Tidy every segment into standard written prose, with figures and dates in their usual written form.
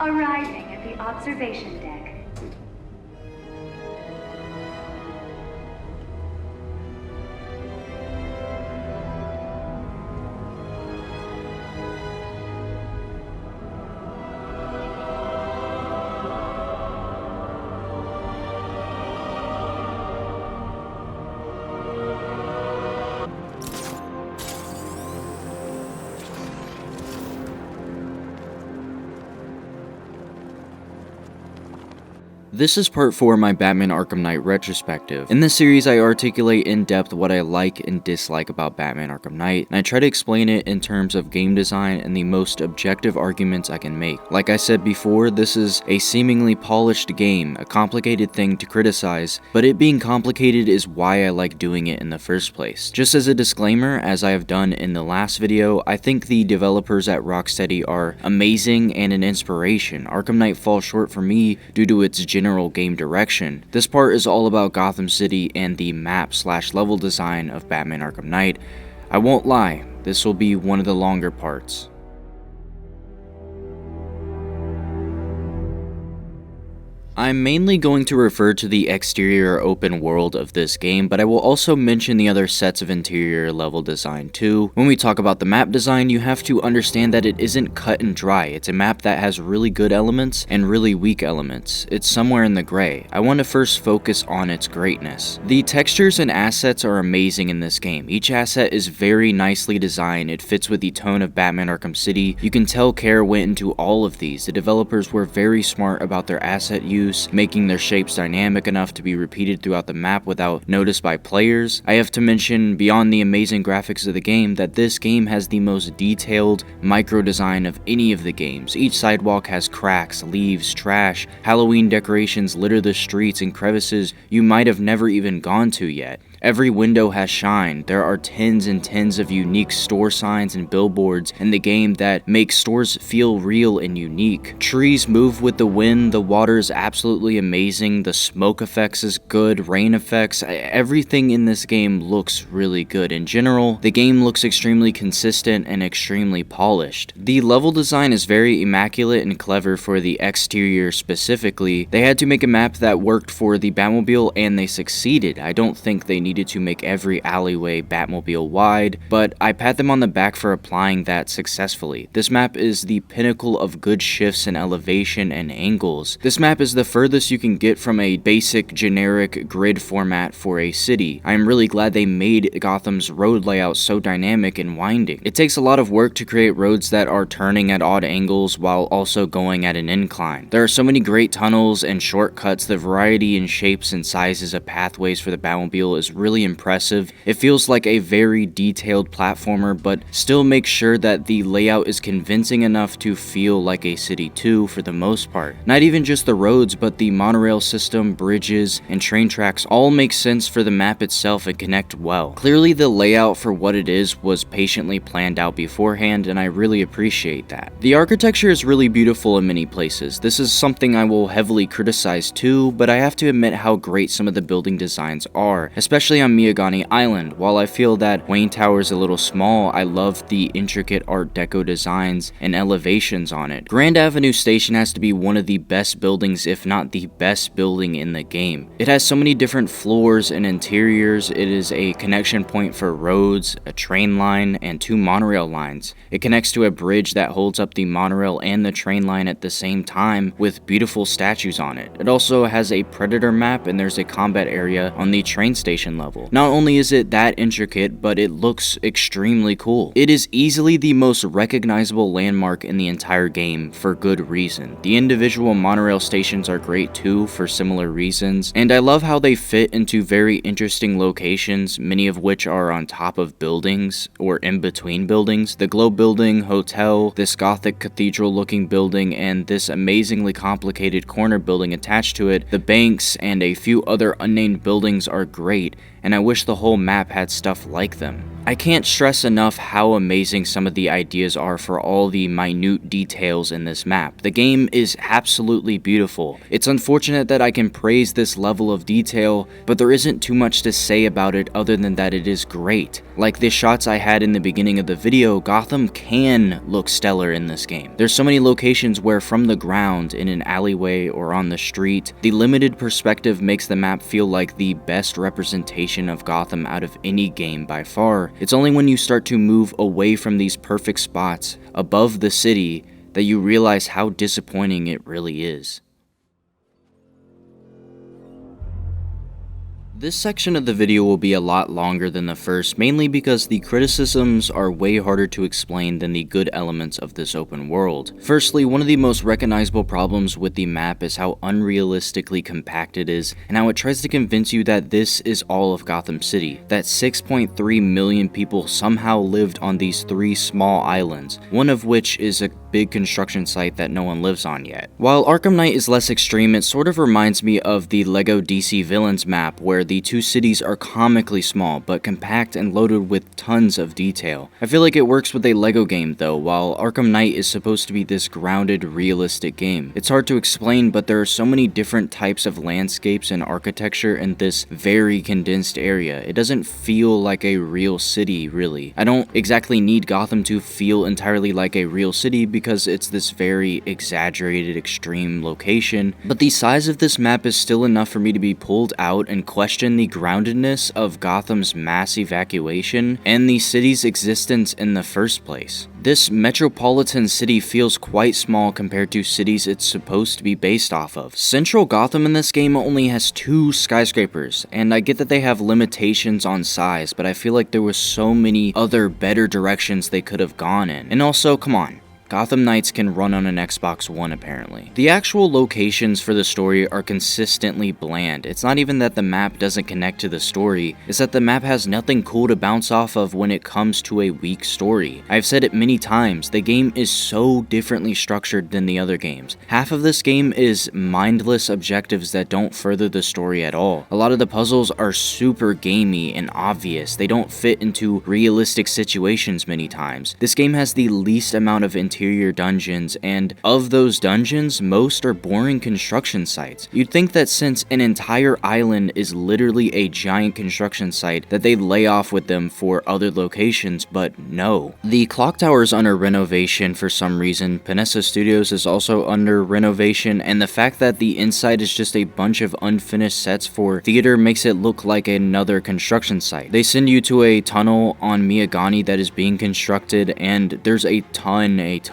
Arriving at the observation deck. This is part 4 of my Batman Arkham Knight retrospective. In this series, I articulate in depth what I like and dislike about Batman Arkham Knight, and I try to explain it in terms of game design and the most objective arguments I can make. Like I said before, this is a seemingly polished game, a complicated thing to criticize, but it being complicated is why I like doing it in the first place. Just as a disclaimer, as I have done in the last video, I think the developers at Rocksteady are amazing and an inspiration. Arkham Knight falls short for me due to its general game direction. This part is all about Gotham City and the map/level design of Batman Arkham Knight. I won't lie, this will be one of the longer parts. I'm mainly going to refer to the exterior open world of this game, but I will also mention the other sets of interior level design too. When we talk about the map design, you have to understand that it isn't cut and dry. It's a map that has really good elements and really weak elements. It's somewhere in the gray. I want to first focus on its greatness. The textures and assets are amazing in this game. Each asset is very nicely designed. It fits with the tone of Batman Arkham City. You can tell care went into all of these. The developers were very smart about their asset use, making their shapes dynamic enough to be repeated throughout the map without notice by players. I have to mention, beyond the amazing graphics of the game, that this game has the most detailed micro design of any of the games. Each sidewalk has cracks, leaves, trash, Halloween decorations litter the streets and crevices you might have never even gone to yet. Every window has shine. There are tens and tens of unique store signs and billboards in the game that make stores feel real and unique. Trees move with the wind, the water is absolutely amazing, the smoke effects is good, rain effects, everything in this game looks really good. In general, the game looks extremely consistent and extremely polished. The level design is very immaculate and clever for the exterior specifically. They had to make a map that worked for the Batmobile and they succeeded. I don't think they needed to make every alleyway Batmobile wide, but I pat them on the back for applying that successfully. This map is the pinnacle of good shifts in elevation and angles. This map is the furthest you can get from a basic generic grid format for a city. I am really glad they made Gotham's road layout so dynamic and winding. It takes a lot of work to create roads that are turning at odd angles while also going at an incline. There are so many great tunnels and shortcuts. The variety in shapes and sizes of pathways for the Batmobile is really impressive. It feels like a very detailed platformer, but still makes sure that the layout is convincing enough to feel like a city too for the most part. Not even just the roads, but the monorail system, bridges, and train tracks all make sense for the map itself and connect well. Clearly the layout for what it is was patiently planned out beforehand, and I really appreciate that. The architecture is really beautiful in many places. This is something I will heavily criticize too, but I have to admit how great some of the building designs are, especially on Miagani Island. While I feel that Wayne Tower is a little small, I love the intricate Art Deco designs and elevations on it. Grand Avenue Station has to be one of the best buildings, if not the best building in the game. It has so many different floors and interiors. It is a connection point for roads, a train line, and 2 monorail lines. It connects to a bridge that holds up the monorail and the train line at the same time with beautiful statues on it. It also has a Predator map, and there's a combat area on the train station level. Not only is it that intricate, but it looks extremely cool. It is easily the most recognizable landmark in the entire game for good reason. The individual monorail stations are great too for similar reasons, and I love how they fit into very interesting locations, many of which are on top of buildings or in between buildings. The Globe Building, Hotel, this Gothic cathedral looking building, and this amazingly complicated corner building attached to it, the banks, and a few other unnamed buildings are great. and I wish the whole map had stuff like them. I can't stress enough how amazing some of the ideas are for all the minute details in this map. The game is absolutely beautiful. It's unfortunate that I can praise this level of detail, but there isn't too much to say about it other than that it is great. Like the shots I had in the beginning of the video, Gotham can look stellar in this game. There's so many locations where from the ground, in an alleyway or on the street, the limited perspective makes the map feel like the best representation of Gotham out of any game by far. It's only when you start to move away from these perfect spots above the city that you realize how disappointing it really is. This section of the video will be a lot longer than the first, mainly because the criticisms are way harder to explain than the good elements of this open world. Firstly, one of the most recognizable problems with the map is how unrealistically compact it is, and how it tries to convince you that this is all of Gotham City, that 6.3 million people somehow lived on these 3 small islands, one of which is a big construction site that no one lives on yet. While Arkham Knight is less extreme, it sort of reminds me of the LEGO DC Villains map, where the 2 cities are comically small, but compact and loaded with tons of detail. I feel like it works with a LEGO game though, while Arkham Knight is supposed to be this grounded, realistic game. It's hard to explain, but there are so many different types of landscapes and architecture in this very condensed area. It doesn't feel like a real city, really. I don't exactly need Gotham to feel entirely like a real city because it's this very exaggerated, extreme location, but the size of this map is still enough for me to be pulled out and question the groundedness of Gotham's mass evacuation and the city's existence in the first place. This metropolitan city feels quite small compared to cities it's supposed to be based off of. Central Gotham in this game only has 2 skyscrapers, and I get that they have limitations on size, but I feel like there was so many other better directions they could have gone in. And also, come on. Gotham Knights can run on an Xbox One apparently. The actual locations for the story are consistently bland. It's not even that the map doesn't connect to the story, it's that the map has nothing cool to bounce off of when it comes to a weak story. I've said it many times, the game is so differently structured than the other games. Half of this game is mindless objectives that don't further the story at all. A lot of the puzzles are super gamey and obvious. They don't fit into realistic situations many times. This game has the least amount of interior dungeons, and of those dungeons, most are boring construction sites. You'd think that since an entire island is literally a giant construction site, that they'd lay off with them for other locations, but no. The clock tower is under renovation for some reason, Pt.4 Studios is also under renovation, and the fact that the inside is just a bunch of unfinished sets for theater makes it look like another construction site. They send you to a tunnel on Miyagani that is being constructed, and there's a ton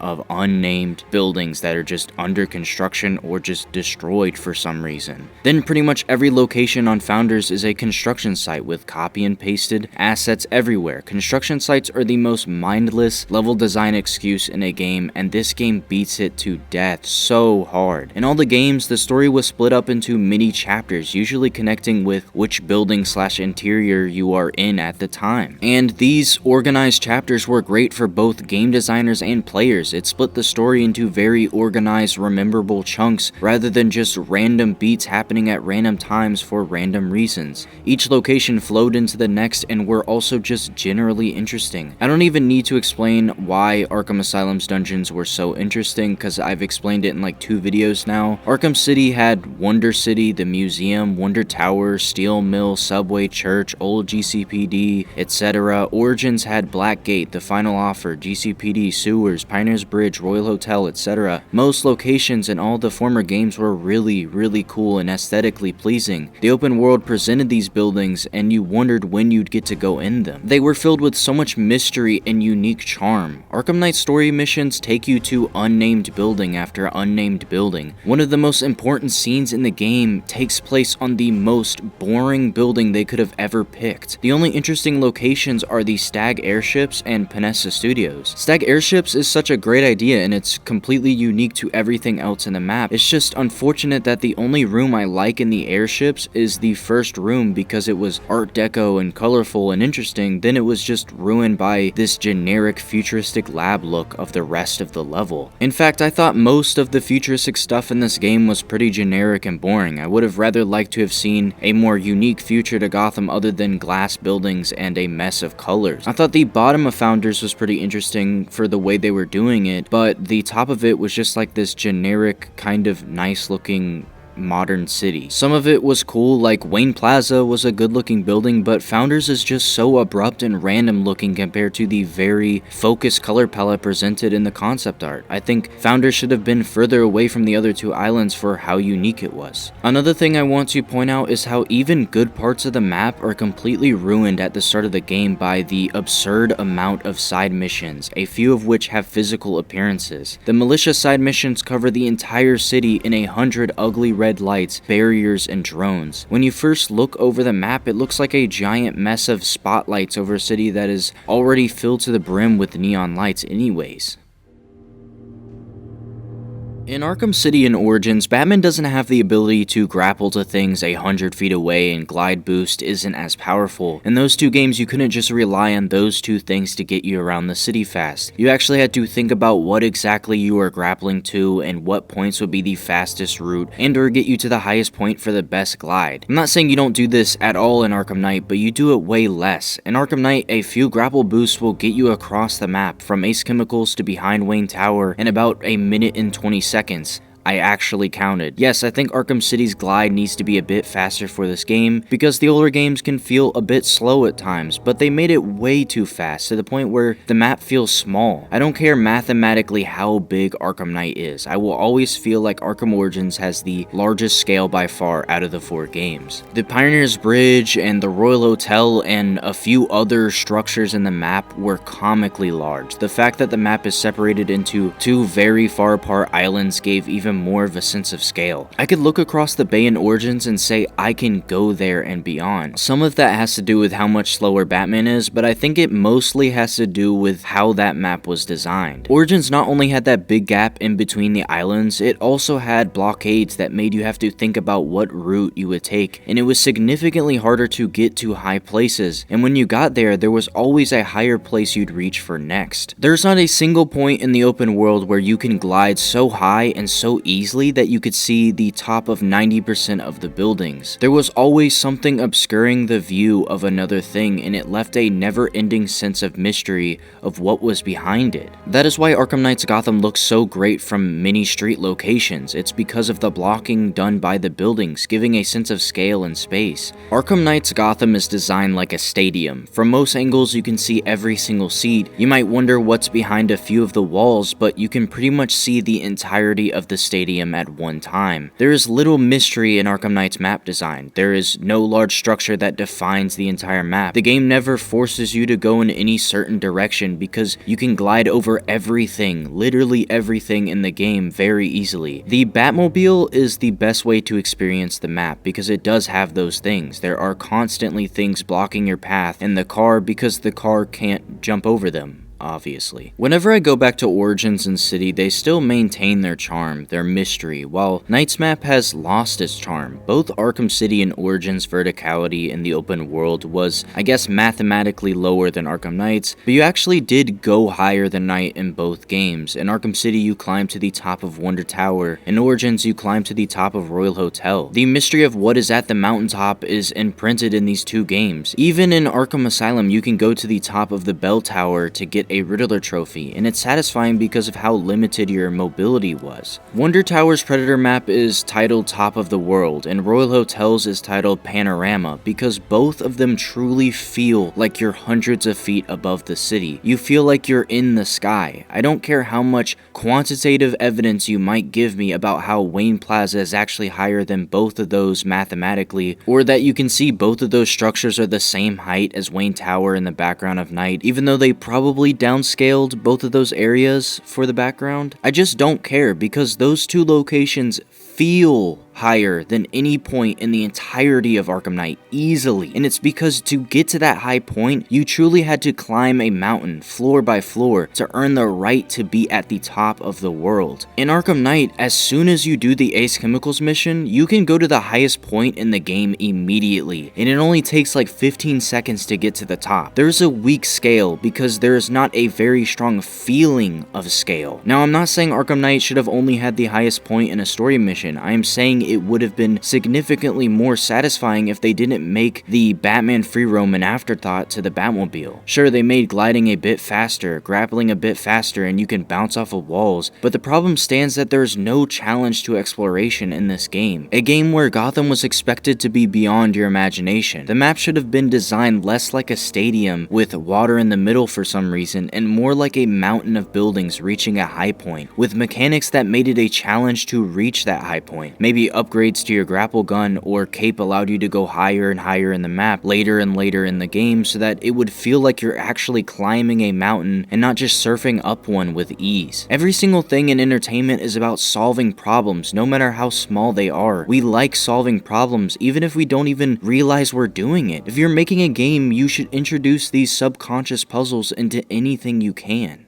of unnamed buildings that are just under construction or just destroyed for some reason. Then pretty much every location on Founders is a construction site with copy and pasted assets everywhere. Construction sites are the most mindless level design excuse in a game, and this game beats it to death so hard. In all the games, the story was split up into mini chapters, usually connecting with which building / interior you are in at the time. And these organized chapters were great for both game designers and players. It split the story into very organized, rememberable chunks rather than just random beats happening at random times for random reasons. Each location flowed into the next and were also just generally interesting. I don't even need to explain why Arkham Asylum's dungeons were so interesting because I've explained it in like 2 videos now. Arkham City had Wonder City, the museum, Wonder Tower, Steel Mill, Subway, Church, Old GCPD, etc. Origins had Blackgate, The Final Offer, GCPD, Sewers, Pioneers Bridge, Royal Hotel, etc. Most locations in all the former games were really cool and aesthetically pleasing. The open world presented these buildings and you wondered when you'd get to go in them. They were filled with so much mystery and unique charm. Arkham Knight story missions take you to unnamed building after unnamed building. One of the most important scenes in the game takes place on the most boring building they could have ever picked. The only interesting locations are the Stag airships and Pt.4 Studios. Stag airships airships is such a great idea and it's completely unique to everything else in the map. It's just unfortunate that the only room I like in the airships is the first room because it was art deco and colorful and interesting. Then it was just ruined by this generic futuristic lab look of the rest of the level. In fact, I thought most of the futuristic stuff in this game was pretty generic and boring. I would have rather liked to have seen a more unique future to Gotham other than glass buildings and a mess of colors. I thought the bottom of Founders was pretty interesting for the way they were doing it, but the top of it was just like this generic kind of nice looking modern city. Some of it was cool, like Wayne Plaza was a good looking building, but Founders is just so abrupt and random looking compared to the very focused color palette presented in the concept art. I think Founders should have been further away from the other two islands for how unique it was. Another thing I want to point out is how even good parts of the map are completely ruined at the start of the game by the absurd amount of side missions, a few of which have physical appearances. The militia side missions cover the entire city in 100 ugly red lights, barriers, and drones. When you first look over the map, it looks like a giant mess of spotlights over a city that is already filled to the brim with neon lights anyways. In Arkham City and Origins, Batman doesn't have the ability to grapple to things 100 feet away, and glide boost isn't as powerful. In those two games, you couldn't just rely on those two things to get you around the city fast. You actually had to think about what exactly you were grappling to and what points would be the fastest route and or get you to the highest point for the best glide. I'm not saying you don't do this at all in Arkham Knight, but you do it way less. In Arkham Knight, a few grapple boosts will get you across the map, from Ace Chemicals to behind Wayne Tower, in about a minute and 20 seconds. I actually counted. Yes, I think Arkham City's glide needs to be a bit faster for this game, because the older games can feel a bit slow at times, but they made it way too fast to the point where the map feels small. I don't care mathematically how big Arkham Knight is, I will always feel like Arkham Origins has the largest scale by far out of the 4 games. The Pioneer's Bridge and the Royal Hotel and a few other structures in the map were comically large. The fact that the map is separated into 2 very far apart islands gave even more of a sense of scale. I could look across the bay in Origins and say I can go there and beyond. Some of that has to do with how much slower Batman is, but I think it mostly has to do with how that map was designed. Origins not only had that big gap in between the islands, it also had blockades that made you have to think about what route you would take, and it was significantly harder to get to high places, and when you got there, there was always a higher place you'd reach for next. There's not a single point in the open world where you can glide so high and so easily that you could see the top of 90% of the buildings. There was always something obscuring the view of another thing, and it left a never-ending sense of mystery of what was behind it. That is why Arkham Knight's Gotham looks so great from many street locations. It's because of the blocking done by the buildings, giving a sense of scale and space. Arkham Knight's Gotham is designed like a stadium. From most angles you can see every single seat. You might wonder what's behind a few of the walls, but you can pretty much see the entirety of the stadium at one time. There is little mystery in Arkham Knight's map design. There is no large structure that defines the entire map. The game never forces you to go in any certain direction because you can glide over everything, literally everything in the game very easily. The Batmobile is the best way to experience the map because it does have those things. There are constantly things blocking your path in the car because the car can't jump over them. Obviously. Whenever I go back to Origins and City, they still maintain their charm, their mystery, while Knight's map has lost its charm. Both Arkham City and Origins' verticality in the open world was, I guess, mathematically lower than Arkham Knight's, but you actually did go higher than Knight in both games. In Arkham City, you climbed to the top of Wonder Tower. In Origins, you climbed to the top of Royal Hotel. The mystery of what is at the mountaintop is imprinted in these two games. Even in Arkham Asylum, you can go to the top of the Bell Tower to get a Riddler trophy, and it's satisfying because of how limited your mobility was. Wonder Tower's Predator map is titled Top of the World, and Royal Hotel's is titled Panorama, because both of them truly feel like you're hundreds of feet above the city. You feel like you're in the sky. I don't care how much quantitative evidence you might give me about how Wayne Plaza is actually higher than both of those mathematically, or that you can see both of those structures are the same height as Wayne Tower in the background of Night, even though they probably downscaled both of those areas for the background. I just don't care because those two locations feel higher than any point in the entirety of Arkham Knight, easily. And it's because to get to that high point, you truly had to climb a mountain floor by floor to earn the right to be at the top of the world. In Arkham Knight, as soon as you do the Ace Chemicals mission, you can go to the highest point in the game immediately, and it only takes like 15 seconds to get to the top. There's a weak scale because there is not a very strong feeling of scale. Now, I'm not saying Arkham Knight should have only had the highest point in a story mission. I am saying it would have been significantly more satisfying if they didn't make the Batman free roam an afterthought to the Batmobile. Sure, they made gliding a bit faster, grappling a bit faster, and you can bounce off of walls, but the problem stands that there's no challenge to exploration in this game. A game where Gotham was expected to be beyond your imagination. The map should have been designed less like a stadium with water in the middle for some reason, and more like a mountain of buildings reaching a high point, with mechanics that made it a challenge to reach that high point. Maybe upgrades to your grapple gun or cape allowed you to go higher and higher in the map later and later in the game so that it would feel like you're actually climbing a mountain and not just surfing up one with ease. Every single thing in entertainment is about solving problems, no matter how small they are. We like solving problems even if we don't even realize we're doing it. If you're making a game, you should introduce these subconscious puzzles into anything you can.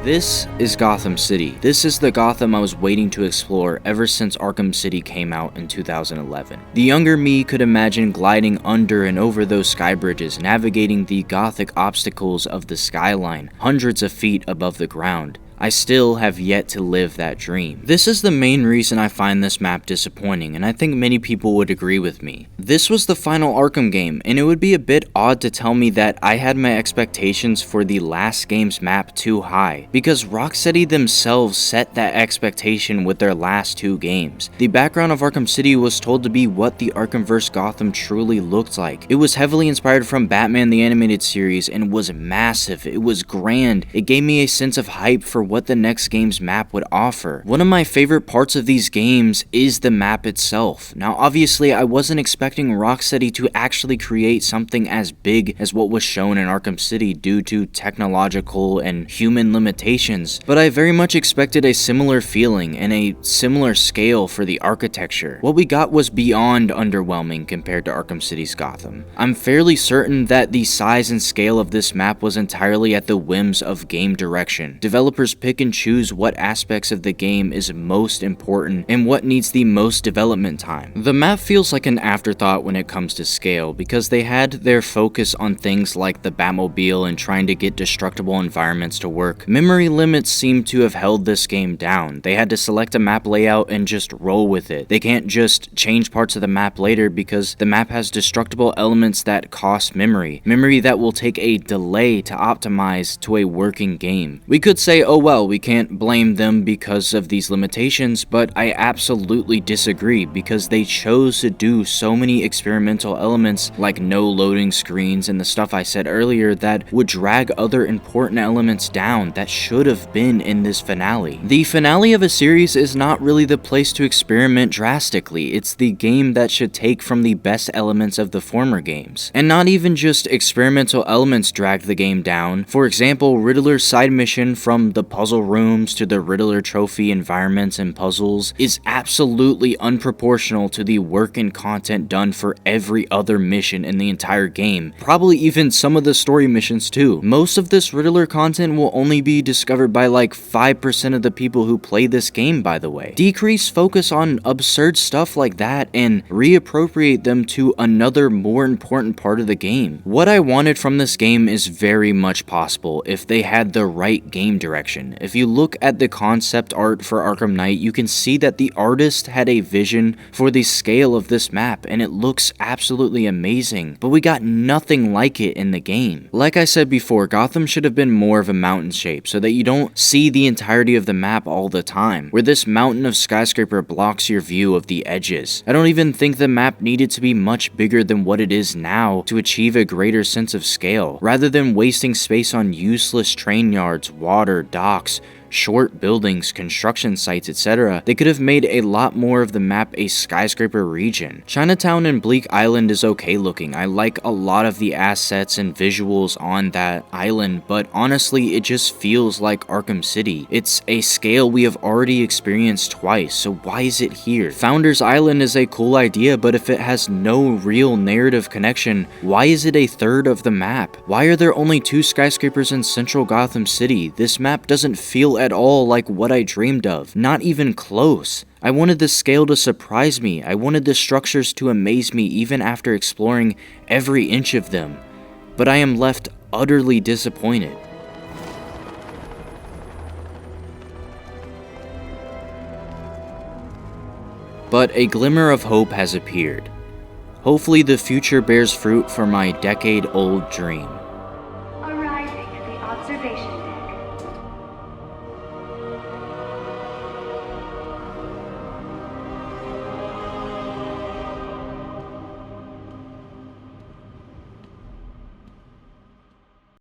This is Gotham City. This is the Gotham I was waiting to explore ever since Arkham City came out in 2011. The younger me could imagine gliding under and over those sky bridges, navigating the gothic obstacles of the skyline, hundreds of feet above the ground. I still have yet to live that dream. This is the main reason I find this map disappointing, and I think many people would agree with me. This was the final Arkham game, and it would be a bit odd to tell me that I had my expectations for the last game's map too high, because Rocksteady themselves set that expectation with their last two games. The background of Arkham City was told to be what the Arkhamverse Gotham truly looked like. It was heavily inspired from Batman the Animated Series and was massive, it was grand, it gave me a sense of hype for what the next game's map would offer. One of my favorite parts of these games is the map itself. Now obviously I wasn't expecting Rocksteady to actually create something as big as what was shown in Arkham City due to technological and human limitations, but I very much expected a similar feeling and a similar scale for the architecture. What we got was beyond underwhelming compared to Arkham City's Gotham. I'm fairly certain that the size and scale of this map was entirely at the whims of game direction. Developers pick and choose what aspects of the game is most important and what needs the most development time. The map feels like an afterthought when it comes to scale because they had their focus on things like the Batmobile and trying to get destructible environments to work. Memory limits seem to have held this game down. They had to select a map layout and just roll with it. They can't just change parts of the map later because the map has destructible elements that cost memory that will take a delay to optimize to a working game. We could say, oh well, we can't blame them because of these limitations, but I absolutely disagree because they chose to do so many experimental elements like no loading screens and the stuff I said earlier that would drag other important elements down that should have been in this finale. The finale of a series is not really the place to experiment drastically, it's the game that should take from the best elements of the former games. And not even just experimental elements dragged the game down. For example, Riddler's side mission from the puzzle rooms to the Riddler trophy environments and puzzles is absolutely unproportional to the work and content done for every other mission in the entire game, probably even some of the story missions too. Most of this Riddler content will only be discovered by like 5% of the people who play this game, by the way. Decrease focus on absurd stuff like that and reappropriate them to another more important part of the game. What I wanted from this game is very much possible if they had the right game direction. If you look at the concept art for Arkham Knight, you can see that the artist had a vision for the scale of this map and it looks absolutely amazing, but we got nothing like it in the game. Like I said before, Gotham should have been more of a mountain shape so that you don't see the entirety of the map all the time, where this mountain of skyscraper blocks your view of the edges. I don't even think the map needed to be much bigger than what it is now to achieve a greater sense of scale, rather than wasting space on useless train yards, water, docks, short buildings, construction sites, etc. They could have made a lot more of the map a skyscraper region. Chinatown and Bleak Island is okay looking. I like a lot of the assets and visuals on that island, but honestly, it just feels like Arkham City. It's a scale we have already experienced twice, so why is it here? Founders Island is a cool idea, but if it has no real narrative connection, why is it a third of the map? Why are there only 2 skyscrapers in central Gotham City? This map doesn't feel at all like what I dreamed of, not even close. I wanted the scale to surprise me. I wanted the structures to amaze me even after exploring every inch of them, but I am left utterly disappointed. But a glimmer of hope has appeared. Hopefully the future bears fruit for my decade-old dream.